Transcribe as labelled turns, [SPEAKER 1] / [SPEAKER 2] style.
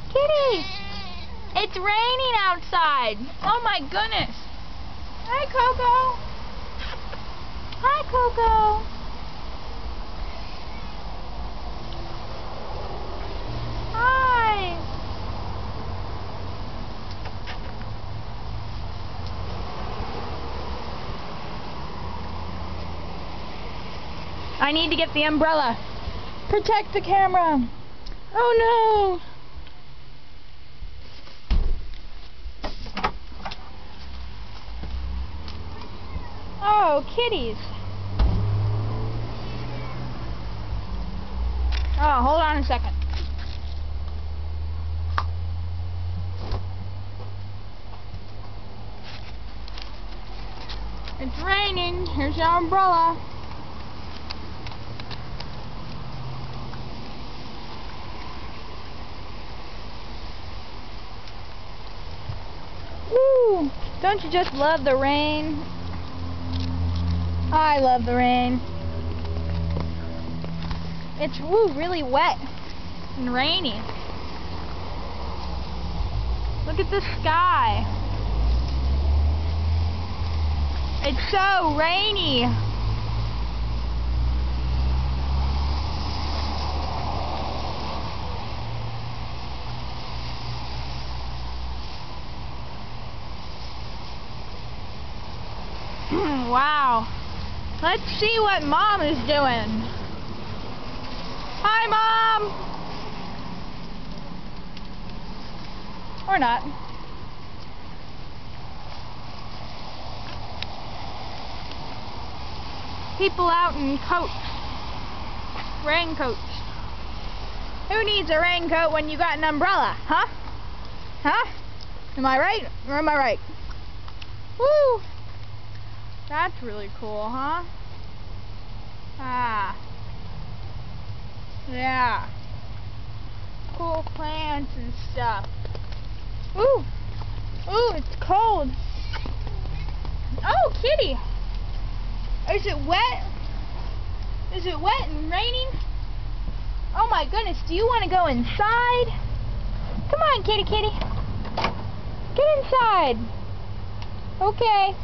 [SPEAKER 1] Kitty! It's raining outside. Oh my goodness. Hi, Coco. Hi, Coco. Hi. I need to get the umbrella. Protect the camera. Oh no. Oh, kitties. Oh, hold on a second. It's raining. Here's your umbrella. Woo! Don't you just love the rain? I love the rain. It's really wet and rainy. Look at the sky. It's so rainy. Wow. Let's see what Mom is doing. Hi, Mom! Or not. People out in coats. Raincoats. Who needs a raincoat when you got an umbrella, huh? Huh? Am I right or am I right? Woo! That's really cool, huh? Ah. Yeah. Cool plants and stuff. Ooh. Ooh, it's cold. Oh, kitty. Is it wet? Is it wet and raining? Oh my goodness, do you want to go inside? Come on, kitty kitty. Get inside. Okay.